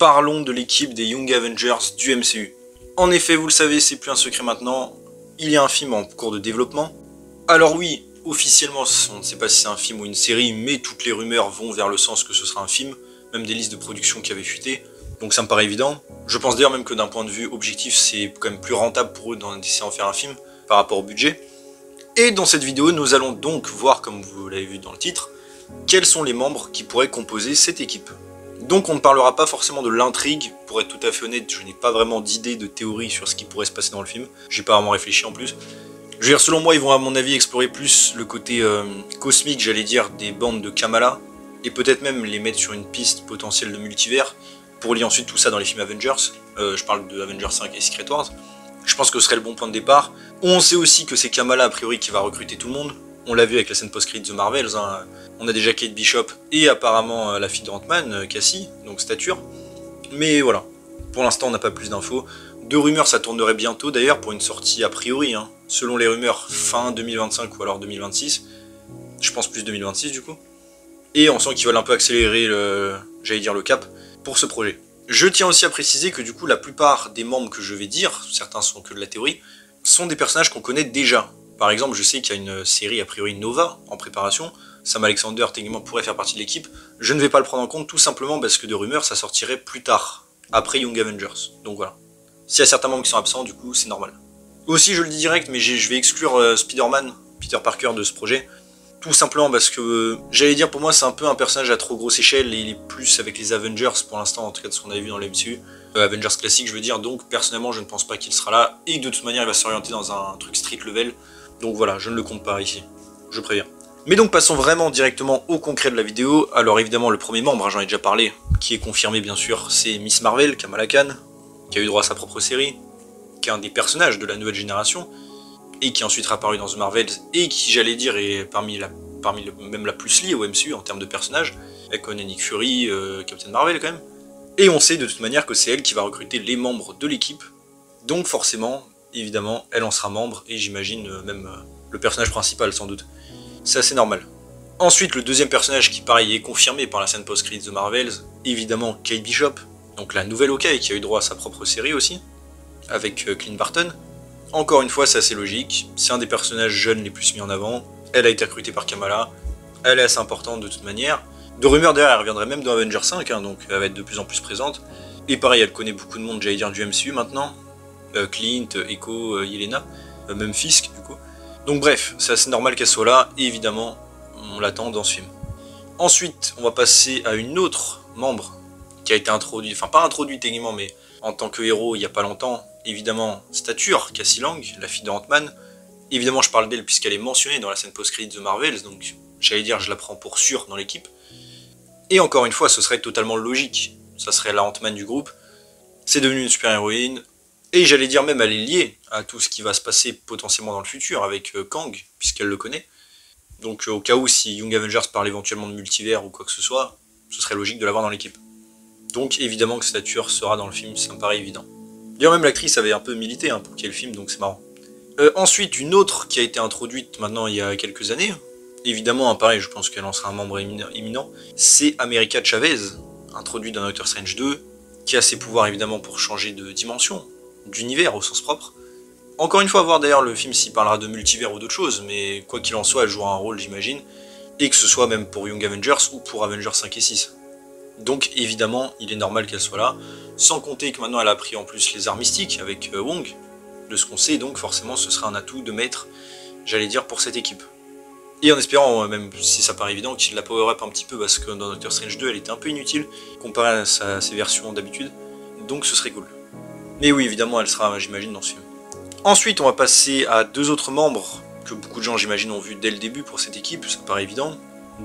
parlons de l'équipe des Young Avengers du MCU. En effet, vous le savez, c'est plus un secret maintenant, il y a un film en cours de développement. Alors oui, officiellement, on ne sait pas si c'est un film ou une série, mais toutes les rumeurs vont vers le sens que ce sera un film, même des listes de production qui avaient fuité, donc ça me paraît évident. Je pense d'ailleurs même que d'un point de vue objectif, c'est quand même plus rentable pour eux d'essayer d'en faire un film par rapport au budget. Et dans cette vidéo, nous allons donc voir, comme vous l'avez vu dans le titre, quels sont les membres qui pourraient composer cette équipe. Donc on ne parlera pas forcément de l'intrigue, pour être tout à fait honnête, je n'ai pas vraiment d'idée, de théorie sur ce qui pourrait se passer dans le film, j'ai pas vraiment réfléchi en plus. Je veux dire, selon moi, ils vont à mon avis explorer plus le côté cosmique, j'allais dire, des bandes de Kamala, et peut-être même les mettre sur une piste potentielle de multivers, pour lier ensuite tout ça dans les films Avengers, je parle de Avengers 5 et Secret Wars. Je pense que ce serait le bon point de départ. On sait aussi que c'est Kamala a priori qui va recruter tout le monde, on l'a vu avec la scène post-credit The Marvels, hein. On a déjà Kate Bishop et apparemment la fille de Ant-Man, Cassie, donc Stature. Mais voilà, pour l'instant on n'a pas plus d'infos. De rumeurs, ça tournerait bientôt d'ailleurs pour une sortie a priori, hein. Selon les rumeurs, fin 2025 ou alors 2026. Je pense plus 2026 du coup. Et on sent qu'ils veulent un peu accélérer le cap pour ce projet. Je tiens aussi à préciser que du coup la plupart des membres que je vais dire, certains sont que de la théorie, sont des personnages qu'on connaît déjà. Par exemple, je sais qu'il y a une série a priori Nova en préparation. Sam Alexander techniquement pourrait faire partie de l'équipe. Je ne vais pas le prendre en compte tout simplement parce que de rumeurs ça sortirait plus tard, après Young Avengers. Donc voilà. S'il y a certains membres qui sont absents, du coup c'est normal. Aussi je le dis direct, mais je vais exclure Spider-Man, Peter Parker de ce projet. Tout simplement parce que, j'allais dire pour moi c'est un peu un personnage à trop grosse échelle et il est plus avec les Avengers pour l'instant, en tout cas de ce qu'on avait vu dans le MCU. Avengers classique je veux dire, donc personnellement je ne pense pas qu'il sera là et de toute manière il va s'orienter dans un truc street level. Donc voilà, je ne le compte pas ici, je préviens. Mais donc passons vraiment directement au concret de la vidéo. Alors évidemment le premier membre, hein, j'en ai déjà parlé, qui est confirmé bien sûr, c'est Miss Marvel, Kamala Khan, qui a eu droit à sa propre série, qui est un des personnages de la nouvelle génération, et qui est ensuite apparu dans The Marvels, et qui j'allais dire est même la plus liée au MCU en termes de personnages, avec Nick Fury, Captain Marvel quand même. Et on sait de toute manière que c'est elle qui va recruter les membres de l'équipe, donc forcément, évidemment, elle en sera membre, et j'imagine même le personnage principal sans doute. C'est assez normal. Ensuite, le deuxième personnage qui pareil est confirmé par la scène post-credit The Marvels, évidemment Kate Bishop, donc la nouvelle Hawkeye qui a eu droit à sa propre série aussi, avec Clint Barton. Encore une fois, c'est assez logique, c'est un des personnages jeunes les plus mis en avant, elle a été recrutée par Kamala, elle est assez importante de toute manière. De rumeurs d'ailleurs, elle reviendrait même dans Avengers 5, hein, donc elle va être de plus en plus présente. Et pareil, elle connaît beaucoup de monde, j'allais dire, du MCU maintenant, Clint, Echo, Yelena, même Fisk du coup. Donc bref, c'est assez normal qu'elle soit là, et évidemment, on l'attend dans ce film. Ensuite, on va passer à une autre membre qui a été introduite, enfin pas introduite techniquement, mais en tant que héros il n'y a pas longtemps, évidemment Stature, Cassie Lang, la fille de Ant-Man. Évidemment je parle d'elle puisqu'elle est mentionnée dans la scène post-credit The Marvels, donc j'allais dire je la prends pour sûre dans l'équipe. Et encore une fois, ce serait totalement logique, ça serait la Ant-Man du groupe, c'est devenu une super-héroïne, et j'allais dire même elle est liée à tout ce qui va se passer potentiellement dans le futur avec Kang, puisqu'elle le connaît. Donc au cas où si Young Avengers parle éventuellement de multivers ou quoi que ce soit, ce serait logique de l'avoir dans l'équipe. Donc évidemment que Stature sera dans le film, ça me paraît évident. D'ailleurs même l'actrice avait un peu milité hein, pour qu'il y ait le film, donc c'est marrant. Ensuite, une autre qui a été introduite maintenant il y a quelques années, évidemment hein, pareil, je pense qu'elle en sera un membre éminent, c'est America Chavez, introduite dans Doctor Strange 2, qui a ses pouvoirs évidemment pour changer de dimension, d'univers au sens propre. Encore une fois, à voir d'ailleurs le film s'il parlera de multivers ou d'autre chose, mais quoi qu'il en soit, elle jouera un rôle j'imagine, et que ce soit même pour Young Avengers ou pour Avengers 5 et 6. Donc évidemment, il est normal qu'elle soit là, sans compter que maintenant elle a pris en plus les arts mystiques avec Wong, de ce qu'on sait, donc forcément ce sera un atout de maître, j'allais dire, pour cette équipe. Et en espérant, même si ça paraît évident, qu'il la power-up un petit peu, parce que dans Doctor Strange 2 elle était un peu inutile, comparée à ses versions d'habitude, donc ce serait cool. Mais oui, évidemment, elle sera, j'imagine, dans ce film. Ensuite, on va passer à deux autres membres que beaucoup de gens, j'imagine, ont vu dès le début pour cette équipe, ça paraît évident.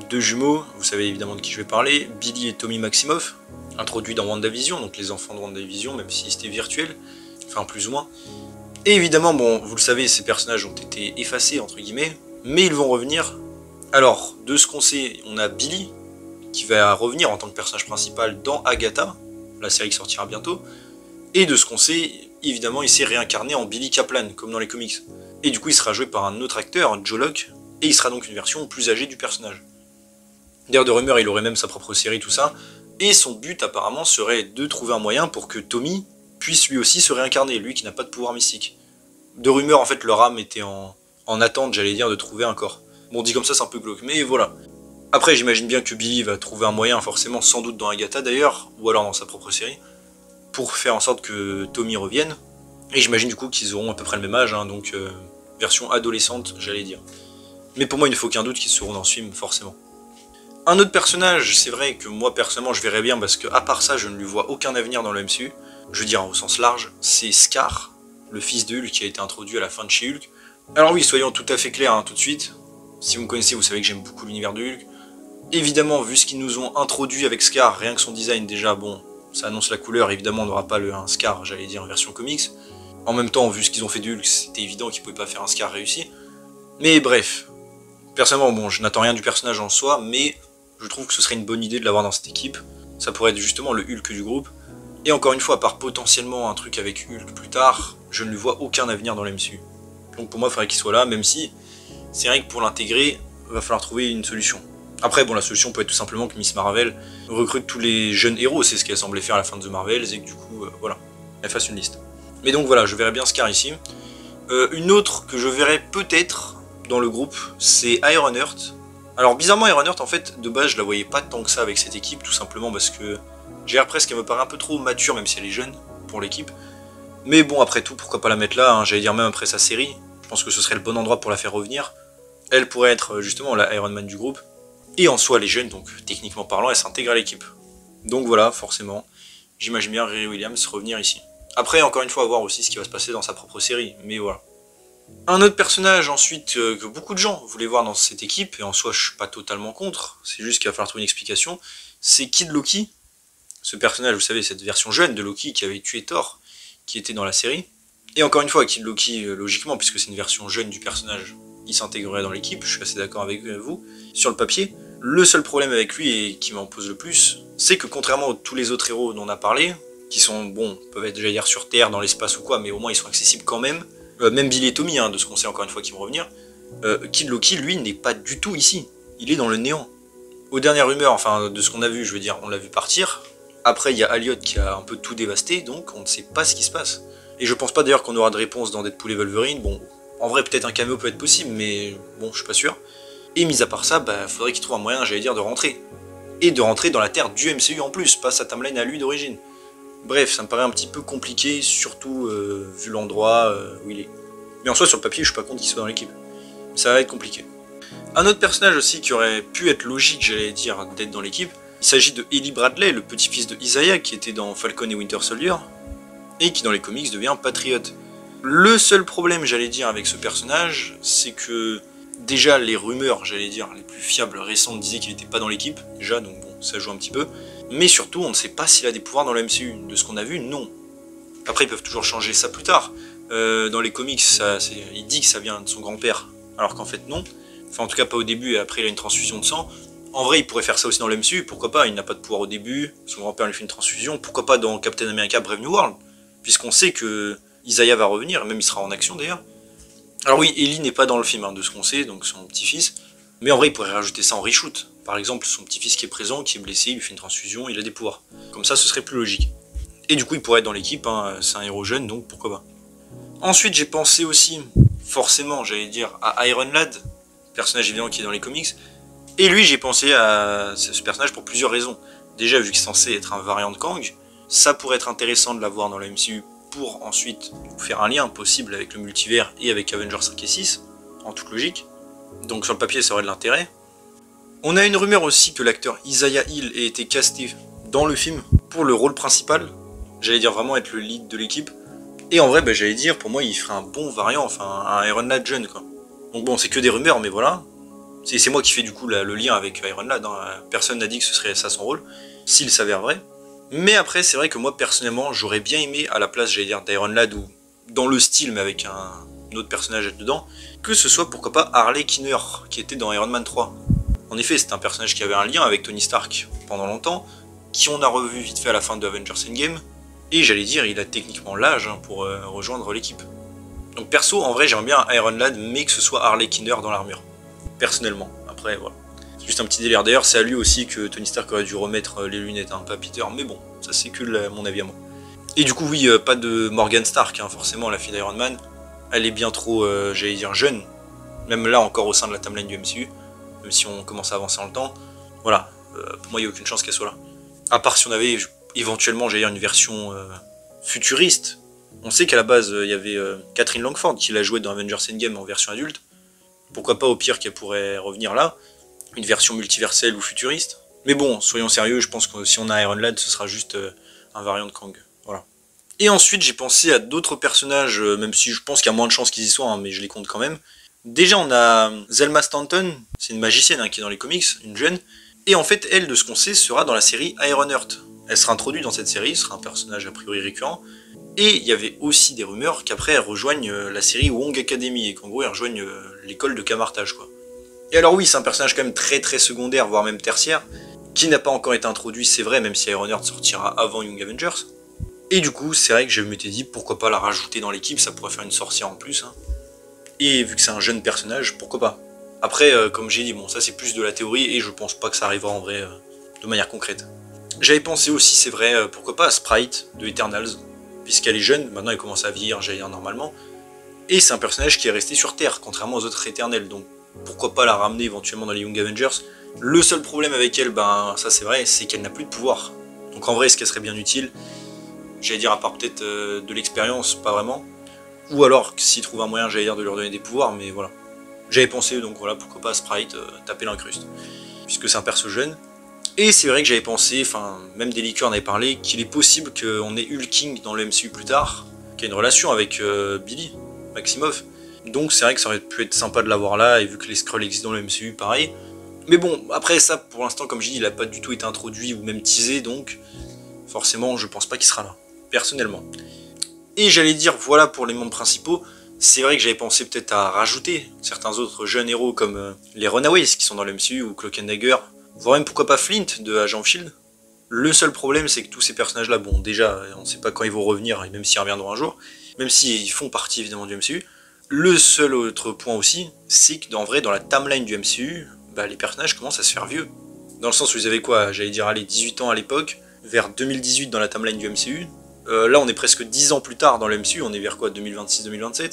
Deux jumeaux, vous savez évidemment de qui je vais parler, Billy et Tommy Maximoff, introduits dans WandaVision, donc les enfants de WandaVision, même si c'était virtuel, enfin plus ou moins. Et évidemment, bon, vous le savez, ces personnages ont été effacés, entre guillemets, mais ils vont revenir. Alors, de ce qu'on sait, on a Billy, qui va revenir en tant que personnage principal dans Agatha, la série qui sortira bientôt, et de ce qu'on sait, évidemment, il s'est réincarné en Billy Kaplan, comme dans les comics. Et du coup, il sera joué par un autre acteur, Joe Locke, et il sera donc une version plus âgée du personnage. D'ailleurs, de rumeur, il aurait même sa propre série, tout ça. Et son but apparemment serait de trouver un moyen pour que Tommy puisse lui aussi se réincarner, lui qui n'a pas de pouvoir mystique. De rumeur en fait leur âme était en attente, j'allais dire, de trouver un corps. Bon, dit comme ça c'est un peu glauque, mais voilà. Après j'imagine bien que Billy va trouver un moyen, forcément, sans doute dans Agatha d'ailleurs, ou alors dans sa propre série, pour faire en sorte que Tommy revienne. Et j'imagine du coup qu'ils auront à peu près le même âge, hein, donc version adolescente, j'allais dire. Mais pour moi il ne faut aucun doute qu'ils seront dans ce film, forcément. Un autre personnage, c'est vrai que moi personnellement je verrais bien, parce que à part ça je ne lui vois aucun avenir dans le MCU, je veux dire au sens large, c'est Scar, le fils de Hulk qui a été introduit à la fin de chez Hulk. Alors oui, soyons tout à fait clairs hein, tout de suite, si vous me connaissez vous savez que j'aime beaucoup l'univers de Hulk. Évidemment, vu ce qu'ils nous ont introduit avec Scar, rien que son design déjà, bon, ça annonce la couleur, évidemment on n'aura pas un Scar, j'allais dire en version comics. En même temps, vu ce qu'ils ont fait de Hulk, c'était évident qu'ils ne pouvaient pas faire un Scar réussi. Mais bref, personnellement, bon, je n'attends rien du personnage en soi, mais je trouve que ce serait une bonne idée de l'avoir dans cette équipe. Ça pourrait être justement le Hulk du groupe. Et encore une fois, à part potentiellement un truc avec Hulk plus tard, je ne lui vois aucun avenir dans l'MCU. Donc pour moi, il faudrait qu'il soit là, même si c'est vrai que pour l'intégrer, il va falloir trouver une solution. Après, bon, la solution peut être tout simplement que Miss Marvel recrute tous les jeunes héros, c'est ce qu'elle semblait faire à la fin de The Marvels, et que du coup, voilà, elle fasse une liste. Mais donc voilà, je verrais bien Scar ici. Une autre que je verrais peut-être dans le groupe, c'est Ironheart. Alors bizarrement, Ironheart, en fait, de base, je la voyais pas tant que ça avec cette équipe, tout simplement parce que j'ai l'air presque qu'elle me paraît un peu trop mature, même si elle est jeune, pour l'équipe. Mais bon, après tout, pourquoi pas la mettre là, hein, j'allais dire même après sa série. Je pense que ce serait le bon endroit pour la faire revenir. Elle pourrait être justement la Iron Man du groupe. Et en soi, les jeunes, donc techniquement parlant, elle s'intègre à l'équipe. Donc voilà, forcément, j'imagine bien Riri Williams revenir ici. Après, encore une fois, à voir aussi ce qui va se passer dans sa propre série, mais voilà. Un autre personnage ensuite que beaucoup de gens voulaient voir dans cette équipe, et en soi je suis pas totalement contre, c'est juste qu'il va falloir trouver une explication, c'est Kid Loki. Ce personnage, vous savez, cette version jeune de Loki qui avait tué Thor, qui était dans la série. Et encore une fois, Kid Loki, logiquement, puisque c'est une version jeune du personnage, il s'intégrerait dans l'équipe, je suis assez d'accord avec vous, sur le papier. Le seul problème avec lui, et qui m'en pose le plus, c'est que contrairement à tous les autres héros dont on a parlé, qui sont, bon, peuvent être déjà hier sur Terre, dans l'espace ou quoi, mais au moins ils sont accessibles quand même, même Billy et Tommy, hein, de ce qu'on sait encore une fois qui vont revenir, Kid Loki, lui, n'est pas du tout ici, il est dans le néant. Aux dernières rumeurs, enfin de ce qu'on a vu, je veux dire, on l'a vu partir. Après, il y a Elliot qui a un peu tout dévasté, donc on ne sait pas ce qui se passe. Et je pense pas d'ailleurs qu'on aura de réponse dans Deadpool et Wolverine. Bon, en vrai, peut-être un caméo peut être possible, mais bon, je suis pas sûr. Et mis à part ça, bah, faudrait qu'il trouve un moyen, j'allais dire, de rentrer. Et de rentrer dans la terre du MCU en plus, pas sa timeline à lui d'origine. Bref, ça me paraît un petit peu compliqué, surtout vu l'endroit où il est. Mais en soi, sur le papier, je suis pas contre qu'il soit dans l'équipe. Ça va être compliqué. Un autre personnage aussi qui aurait pu être logique, j'allais dire, d'être dans l'équipe, il s'agit de Eli Bradley, le petit-fils de Isaiah, qui était dans Falcon et Winter Soldier, et qui dans les comics devient patriote. Le seul problème, j'allais dire, avec ce personnage, c'est que déjà les rumeurs, j'allais dire, les plus fiables récentes disaient qu'il n'était pas dans l'équipe, déjà, donc bon, ça joue un petit peu. Mais surtout, on ne sait pas s'il a des pouvoirs dans le MCU. De ce qu'on a vu, non. Après, ils peuvent toujours changer ça plus tard. Dans les comics, il dit que ça vient de son grand-père, alors qu'en fait, non. Enfin, en tout cas, pas au début, et après, il a une transfusion de sang. En vrai, il pourrait faire ça aussi dans le MCU, pourquoi pas, il n'a pas de pouvoir au début, son grand-père lui fait une transfusion, pourquoi pas dans Captain America Brave New World, puisqu'on sait que Isaiah va revenir, même il sera en action d'ailleurs. Alors oui, Ellie n'est pas dans le film, hein, de ce qu'on sait, donc son petit-fils, mais en vrai, il pourrait rajouter ça en reshoot. Par exemple, son petit-fils qui est présent, qui est blessé, il lui fait une transfusion, il a des pouvoirs. Comme ça, ce serait plus logique. Et du coup, il pourrait être dans l'équipe, hein, c'est un héros jeune, donc pourquoi pas. Ensuite, j'ai pensé aussi, forcément, j'allais dire, à Iron Lad, personnage évidemment qui est dans les comics. Et lui, j'ai pensé à ce personnage pour plusieurs raisons. Déjà, vu qu'il est censé être un variant de Kang, ça pourrait être intéressant de l'avoir dans la MCU pour ensuite faire un lien possible avec le multivers et avec Avengers 5 et 6, en toute logique. Donc sur le papier, ça aurait de l'intérêt. On a une rumeur aussi que l'acteur Isaiah Hill ait été casté dans le film pour le rôle principal. J'allais dire vraiment être le lead de l'équipe. Et en vrai, bah, j'allais dire, pour moi, il ferait un bon variant, enfin un Iron Lad jeune, quoi. Donc bon, c'est que des rumeurs, mais voilà. C'est moi qui fais du coup le lien avec Iron Lad, hein. Personne n'a dit que ce serait ça son rôle, s'il s'avère vrai. Mais après, c'est vrai que moi, personnellement, j'aurais bien aimé, à la place, j'allais dire, d'Iron Lad, ou dans le style, mais avec un autre personnage dedans, que ce soit, pourquoi pas, Harley Quinner, qui était dans Iron Man 3. En effet, c'est un personnage qui avait un lien avec Tony Stark pendant longtemps, qui on a revu vite fait à la fin de Avengers Endgame, et j'allais dire, il a techniquement l'âge hein, pour rejoindre l'équipe. Donc perso, en vrai, j'aimerais bien Iron Lad, mais que ce soit Harley Quinner dans l'armure. Personnellement, après, voilà. Juste un petit délire. D'ailleurs, c'est à lui aussi que Tony Stark aurait dû remettre les lunettes, hein, pas Peter. Mais bon, ça c'est que mon avis à moi. Et du coup, oui, pas de Morgan Stark, hein, forcément, la fille d'Iron Man. Elle est bien trop, j'allais dire, jeune. Même là, encore au sein de la timeline du MCU. Même si on commence à avancer dans le temps. Voilà, pour moi, il n'y a aucune chance qu'elle soit là. À part si on avait éventuellement, j'allais dire, une version futuriste. On sait qu'à la base, il y avait Catherine Langford qui l'a joué dans Avengers Endgame en version adulte. Pourquoi pas au pire qu'elle pourrait revenir là. Une version multiverselle ou futuriste. Mais bon, soyons sérieux, je pense que si on a Iron Lad, ce sera juste un variant de Kang. Voilà. Et ensuite, j'ai pensé à d'autres personnages, même si je pense qu'il y a moins de chances qu'ils y soient, hein, mais je les compte quand même. Déjà, on a Zelma Stanton, c'est une magicienne hein, qui est dans les comics, une jeune. Et en fait, elle, de ce qu'on sait, sera dans la série Ironheart. Elle sera introduite dans cette série, sera un personnage a priori récurrent. Et il y avait aussi des rumeurs qu'après, elle rejoigne la série Wong Academy, et qu'en gros, elle rejoigne l'école de camartage, quoi. Et alors oui, c'est un personnage quand même très très secondaire, voire même tertiaire, qui n'a pas encore été introduit, c'est vrai, même si Ironheart sortira avant Young Avengers. Et du coup, c'est vrai que je m'étais dit, pourquoi pas la rajouter dans l'équipe, ça pourrait faire une sorcière en plus. Hein. Et vu que c'est un jeune personnage, pourquoi pas. Après, comme j'ai dit, bon, ça c'est plus de la théorie, et je pense pas que ça arrivera en vrai, de manière concrète. J'avais pensé aussi, c'est vrai, pourquoi pas à Sprite de Eternals, puisqu'elle est jeune, maintenant elle commence à vieillir, j'allais dire normalement, et c'est un personnage qui est resté sur Terre, contrairement aux autres éternels, donc pourquoi pas la ramener éventuellement dans les Young Avengers. Le seul problème avec elle, ben ça c'est vrai, c'est qu'elle n'a plus de pouvoir. Donc en vrai, est-ce qu'elle serait bien utile? J'allais dire à part peut-être de l'expérience, pas vraiment. Ou alors, s'il trouve un moyen, j'allais dire de leur donner des pouvoirs, mais voilà. J'avais pensé, donc voilà, pourquoi pas Sprite, taper l'incruste. Puisque c'est un perso jeune. Et c'est vrai que j'avais pensé, enfin, même des liqueurs en avaient parlé, qu'il est possible qu'on ait Hulking dans le MCU plus tard, qui a une relation avec Billy, Maximoff. Donc c'est vrai que ça aurait pu être sympa de l'avoir là, et vu que les Skrulls existent dans le MCU, pareil. Mais bon, après ça, pour l'instant, comme je dis, il n'a pas du tout été introduit ou même teasé, donc forcément, je pense pas qu'il sera là, personnellement. Et j'allais dire, voilà pour les membres principaux, c'est vrai que j'avais pensé peut-être à rajouter certains autres jeunes héros comme les Runaways qui sont dans le MCU, ou Cloak and Dagger, voire même pourquoi pas Flint de Agent of Shield. Le seul problème, c'est que tous ces personnages-là, bon, déjà, on ne sait pas quand ils vont revenir, et même s'ils reviendront un jour, même s'ils font partie évidemment du MCU. Le seul autre point aussi, c'est que en vrai, dans la timeline du MCU, bah, les personnages commencent à se faire vieux. Dans le sens où ils avaient quoi, j'allais dire, allez, 18 ans à l'époque, vers 2018 dans la timeline du MCU. Là, on est presque 10 ans plus tard dans le MCU, on est vers quoi, 2026-2027.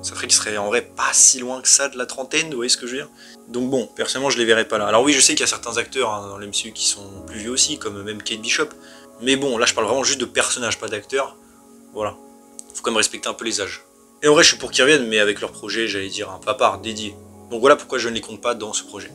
Ça ferait qu'ils seraient en vrai pas si loin que ça de la trentaine, vous voyez ce que je veux dire? Donc bon, personnellement, je les verrais pas là. Alors oui, je sais qu'il y a certains acteurs hein, dans le MCU qui sont plus vieux aussi, comme même Kate Bishop. Mais bon, là, je parle vraiment juste de personnages, pas d'acteurs. Voilà. Faut quand même respecter un peu les âges. Et en vrai, je suis pour qu'ils reviennent, mais avec leur projet, j'allais dire, un peu à part, dédié. Donc voilà pourquoi je ne les compte pas dans ce projet.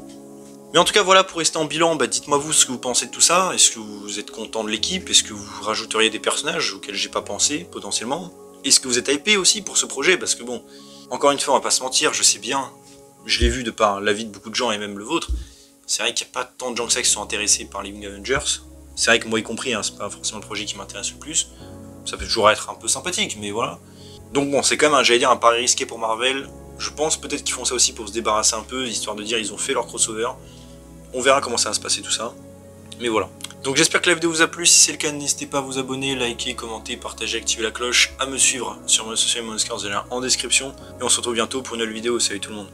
Mais en tout cas, voilà, pour rester en bilan, bah, dites-moi vous ce que vous pensez de tout ça. Est-ce que vous êtes content de l'équipe? Est-ce que vous rajouteriez des personnages auxquels j'ai pas pensé, potentiellement? Est-ce que vous êtes hypé aussi pour ce projet? Parce que bon, encore une fois, on va pas se mentir, je sais bien, je l'ai vu de par l'avis de beaucoup de gens et même le vôtre, c'est vrai qu'il n'y a pas tant de gens que ça qui sont intéressés par les Young Avengers. C'est vrai que moi y compris, hein, c'est pas forcément le projet qui m'intéresse le plus. Ça peut toujours être un peu sympathique, mais voilà. Donc bon, c'est quand même, j'allais dire, un pari risqué pour Marvel. Je pense peut-être qu'ils font ça aussi pour se débarrasser un peu, histoire de dire ils ont fait leur crossover. On verra comment ça va se passer tout ça. Mais voilà. Donc j'espère que la vidéo vous a plu. Si c'est le cas, n'hésitez pas à vous abonner, liker, commenter, partager, activer la cloche, à me suivre sur mes social media, en description. Et on se retrouve bientôt pour une nouvelle vidéo. Salut tout le monde.